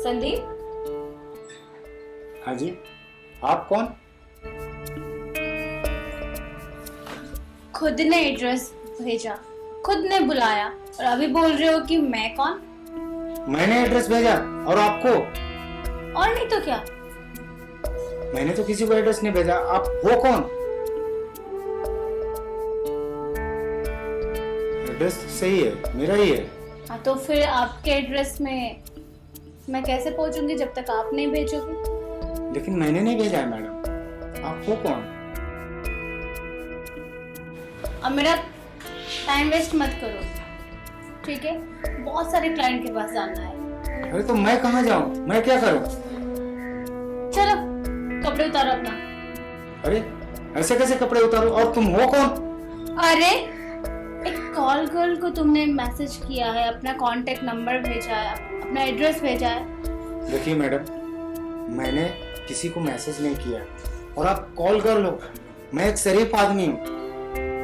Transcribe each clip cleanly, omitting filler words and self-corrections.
संदीप। हाँ जी, आप कौन? खुद ने एड्रेस भेजा, खुद ने बुलाया और अभी बोल रहे हो कि मैं कौन? मैंने एड्रेस भेजा और आपको? और नहीं तो क्या। मैंने तो किसी को एड्रेस नहीं भेजा, आप हो कौन? एड्रेस सही है, मेरा ही है। हाँ तो फिर आपके एड्रेस में मैं कैसे पहुंचूंगी जब तक आप नहीं भेजोगे? लेकिन मैंने नहीं भेजा है मैडम, आप हो कौन? अब मेरा टाइम वेस्ट मत करो, ठीक है? बहुत सारे क्लाइंट के पास जाना है। अरे तो मैं कहाँ जाऊँ, मैं क्या करूँ? चलो कपड़े उतारो अपना। अरे ऐसे कैसे कपड़े उतारूं, और तुम हो कौन? अरे एक कॉल गर्ल को तुमने मैसेज किया है, अपना कांटेक्ट नंबर भेजा है, अपना एड्रेस भेजा है। देखिए मैडम, मैंने किसी को मैसेज नहीं किया और आप कॉल कर लो। मैं एक शरीफ आदमी हूँ।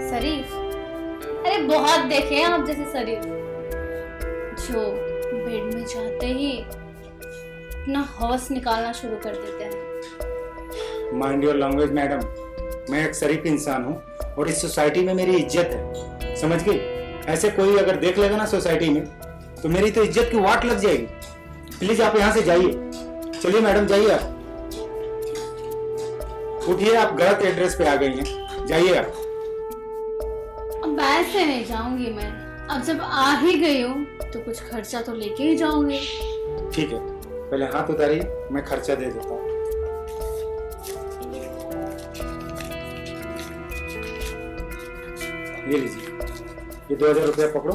शरीफ? अरे बहुत देखे हैं आप जैसे शरीफ, जो बेड में जाते ही अपना हौस निकालना शुरू कर देते हैं। माइंड योर लैंग्वेज मैडम, मैं एक शरीफ इंसान हूँ और इस सोसाइटी में मेरी इज्जत है, समझ गई? ऐसे कोई अगर देख लेगा ना सोसाइटी में तो मेरी तो इज्जत की वाट लग जाएगी। प्लीज आप यहाँ से जाइए। चलिए मैडम जाइए, आप उठिए, आप गलत एड्रेस पे आ गई हैं, जाइए आप। अब ऐसे नहीं जाऊंगी मैं, अब जब आ ही गई हूँ तो कुछ खर्चा तो लेके ही जाऊंगी। ठीक है, पहले हाथ उतारिए, मैं खर्चा दे देता हूँ। ये लीजिए, ये 2000 रुपया पकड़ो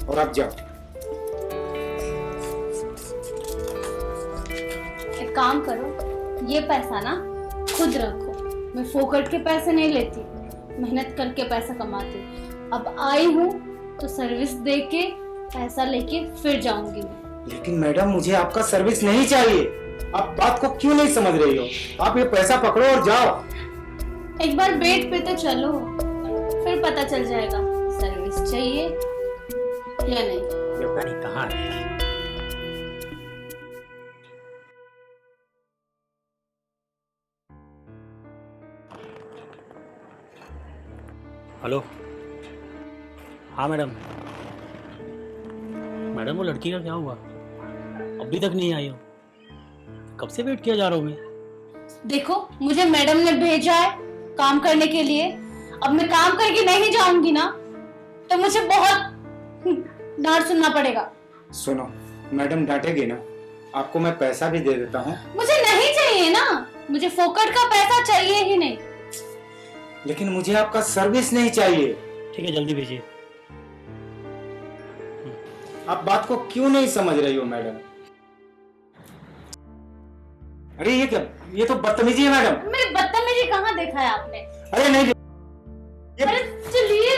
और आप जाओ। एक काम करो, ये पैसा ना खुद रखो, मैं फोकट के पैसे नहीं लेती, मेहनत करके पैसा कमाती हूँ। अब आई हूँ तो सर्विस दे के पैसा लेके फिर जाऊंगी मैं। लेकिन मैडम मुझे आपका सर्विस नहीं चाहिए, आप बात को क्यों नहीं समझ रही हो? आप ये पैसा पकड़ो और जाओ। एक बार बेड पे तो चलो, फिर पता चल जाएगा सर्विस चाहिए या नहीं। ये गाड़ी कहाँ है? हेलो। हाँ मैडम। मैडम वो लड़की का क्या हुआ? अभी तक नहीं आई हो, कब से वेट किया जा रहा हूँ मैं। देखो मुझे मैडम ने भेजा है काम करने के लिए, अब मैं काम करके नहीं जाऊंगी ना तो मुझे बहुत डांट सुनना पड़ेगा। सुनो, मैडम डांटेगी ना, आपको मैं पैसा भी दे देता हूँ। मुझे नहीं चाहिए ना, मुझे फोकट का पैसा चाहिए ही नहीं। लेकिन मुझे आपका सर्विस नहीं चाहिए। ठीक है, जल्दी भेजिए। आप बात को क्यों नहीं समझ रही हो मैडम? अरे ये क्या, ये तो बदतमीजी है मैडम। मेरी बदतमीजी कहाँ देखा है आपने? अरे नहीं, अरे चलिए।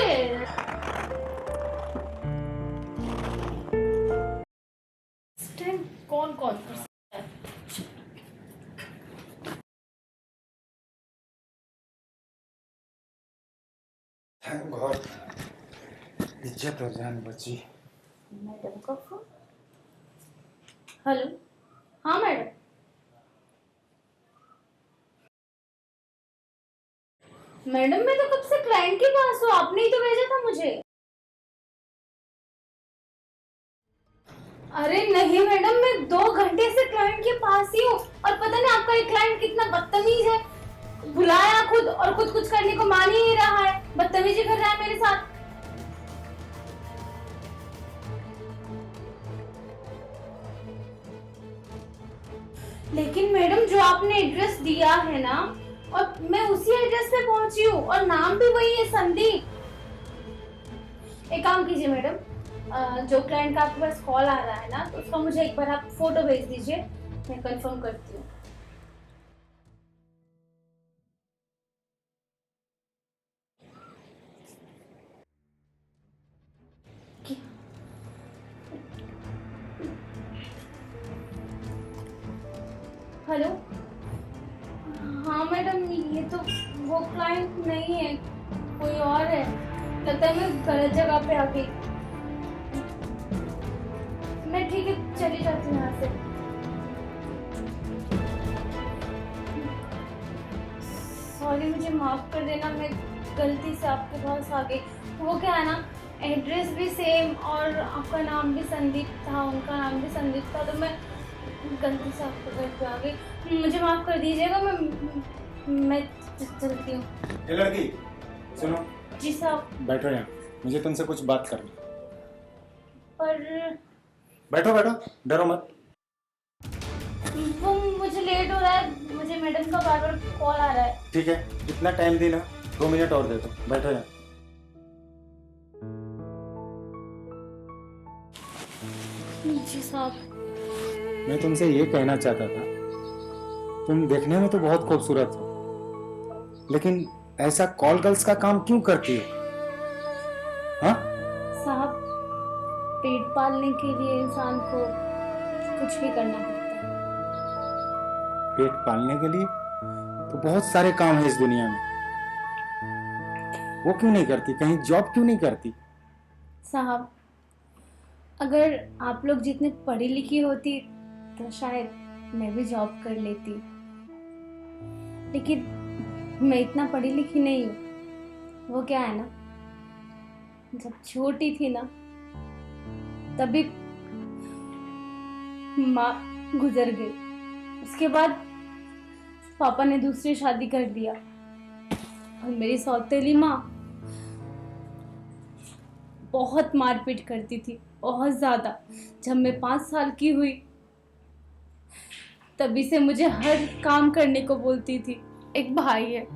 इस टाइम कौन कॉल कर सकता है? थैंक गॉड, इज्जत और जान बची। मैडम का फोन। हेलो, हाँ मैडम। मैडम मैं तो कब से क्लाइंट के पास हूँ, आपने ही तो भेजा था मुझे। अरे नहीं मैडम, मैं 2 घंटे से क्लाइंट के पास ही हूँ और पता नहीं आपका ये क्लाइंट कितना बदतमीज है। बुलाया खुद और खुद कुछ करने को मान ही नहीं रहा है, बदतमीजी कर रहा है मेरे साथ। लेकिन मैडम जो आपने एड्रेस दिया है ना, और मैं उसी एड्रेस पे पहुंची हूँ और नाम भी वही है, संदीप। एक काम कीजिए मैडम, जो क्लाइंट का आपके पास कॉल आ रहा है ना, तो उसका मुझे एक बार आप फोटो भेज दीजिए, मैं कंफर्म करती हूँ। हेलो, हाँ मैडम, ये तो वो क्लाइंट नहीं है, कोई और है। लगता है मैं गलत जगह पे आ गई। मैं ठीक है चली जाती हूँ यहाँ से। मुझे माफ़ कर देना, मैं गलती से आपके पास आ गई। वो क्या है ना, एड्रेस भी सेम और आपका नाम भी संदीप था, उनका नाम भी संदीप था, तो मैं गलती से आपके घर पे आ गई। मुझे माफ़ कर दीजिएगा, मैं चलती हूँ। ये लड़की सुनो। जी साहब। बैठो यहाँ, मुझे तुमसे कुछ बात करनी। पर बैठो बैठो, डरो मत। वो मुझे लेट हो रहा है, मुझे मैडम का बार बार कॉल आ रहा है। ठीक है, इतना टाइम दी ना, 2 मिनट और दे दो। बैठो यहाँ। जी साहब। मैं तुमसे ये कहना चाहता था, तुम देखने में तो बहुत खूबसूरत हो, लेकिन ऐसा कॉल गर्ल्स का काम क्यों करती हो? हाँ? साहब, पेट पालने के लिए इंसान को कुछ भी करना पड़ता है। पेट पालने के लिए तो बहुत सारे काम है इस दुनिया में, वो क्यों नहीं करती? कहीं जॉब क्यों नहीं करती? साहब, अगर आप लोग जितने पढ़ी लिखी होती तो शायद मैं भी जॉब कर लेती, लेकिन मैं इतना पढ़ी लिखी नहीं हूँ। वो क्या है ना, जब छोटी थी ना तभी माँ गुजर गई, उसके बाद पापा ने दूसरी शादी कर दिया और मेरी सौतेली माँ बहुत मारपीट करती थी, बहुत ज़्यादा। जब मैं 5 साल की हुई तभी से मुझे हर काम करने को बोलती थी। एक भाई है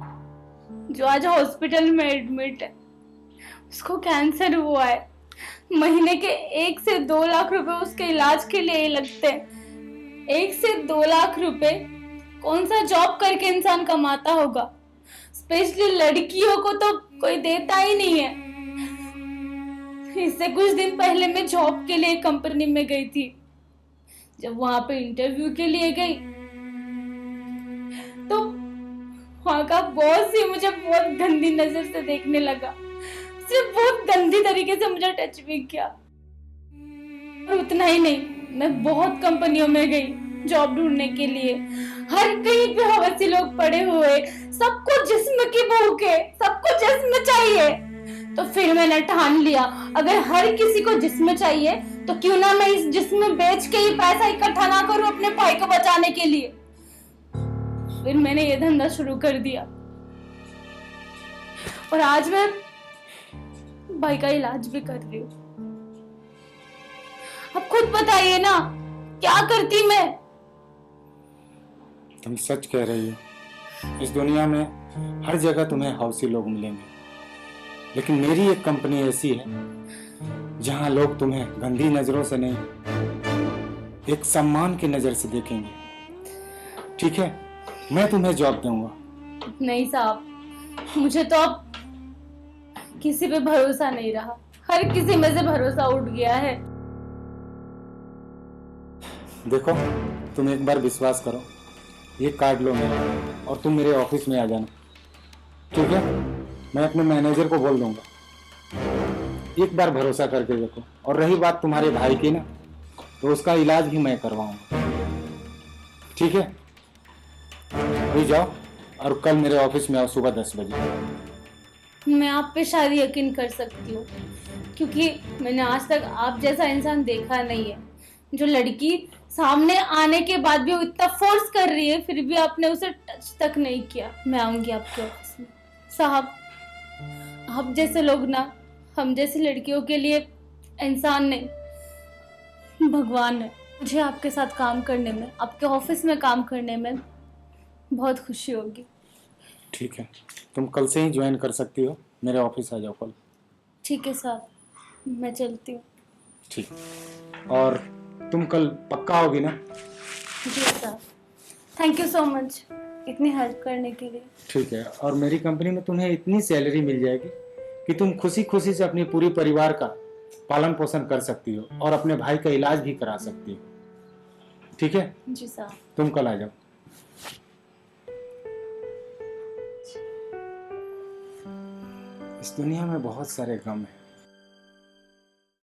जो आज हॉस्पिटल में एडमिट है, उसको कैंसर हुआ है। महीने के 1 से 2 लाख रुपए उसके इलाज के लिए लगते हैं। 1 से 2 लाख रुपए कौन सा जॉब करके इंसान कमाता होगा? स्पेशली लड़कियों को तो कोई देता ही नहीं है। इससे कुछ दिन पहले मैं जॉब के लिए कंपनी में गई थी। जब वहां पे इंटरव्यू के लिए गई तो वहां का बॉस ही मुझे बहुत गंदी नजर से देखने लगा। सिर्फ बहुत गंदी तरीके से मुझे टच भी किया। और उतना ही नहीं, मैं बहुत कंपनियों में गई जॉब ढूंढने के लिए। हर कहीं पे हवसी लोग पड़े हुए, सबको जिस्म की भूख है, सबको जिस्म चाहिए। तो फिर मैंने ठान लिया, अगर हर किसी को जिस्म चाहिए तो क्यों ना मैं इस जिस्म बेच के ही पैसा इकट्ठा ना करूं अपने भाई को बचाने के लिए। फिर मैंने ये धंधा शुरू कर दिया और आज मैं भाई का इलाज भी कर रही हूँ। अब खुद बताइए ना, क्या करती मैं? तुम सच कह रही हो, इस दुनिया में हर जगह तुम्हें हौसी लोग मिलेंगे, लेकिन मेरी एक कंपनी ऐसी है जहां लोग तुम्हें गंदी नजरों से नहीं, एक सम्मान की नजर से देखेंगे। ठीक है, मैं तुम्हें जॉब दूंगा। नहीं साहब, मुझे तो अब किसी पे भरोसा नहीं रहा। हर किसी में से भरोसा उठ गया है। देखो, तुम एक बार विश्वास करो, ये कार्ड लो मेरा और तुम मेरे ऑफिस में आ जाना। ठीक है, मैं अपने मैनेजर को बोल दूंगा। एक बार भरोसा करके देखो। और रही बात तुम्हारे भाई की ना, तो उसका इलाज भी मैं करवाऊंगा। ठीक है, अभी जाओ और कल मेरे ऑफिस में आओ सुबह 10 बजे। मैं आप पे शायद यकीन कर सकती हूँ, क्योंकि मैंने आज तक आप जैसा इंसान देखा नहीं है। जो लड़की सामने आने के बाद भी वो इतना फोर्स कर रही है, फिर भी आपने उसे टच तक नहीं किया। मैं आऊंगी आपके ऑफिस में। साहब, आप जैसे लोग ना हम जैसी लड़कियों के लिए इंसान नहीं, भगवान है। मुझे आपके साथ काम करने में, आपके ऑफिस में काम करने में बहुत खुशी होगी। ठीक है, तुम कल से ही ज्वाइन कर सकती हो। मेरे ऑफिस आ जाओ कल। ठीक है साहब, मैं चलती हूँ। ठीक, और तुम कल पक्का होगी ना? जी साहब, थैंक यू सो मच इतनी हेल्प करने के लिए। ठीक है, और मेरी कंपनी में तुम्हें इतनी सैलरी मिल जाएगी कि तुम खुशी खुशी से अपने पूरी परिवार का पालन पोषण कर सकती हो और अपने भाई का इलाज भी करा सकती हो। ठीक है? जी साहब। तुम कल आ जाओ। इस दुनिया में बहुत सारे गम हैं,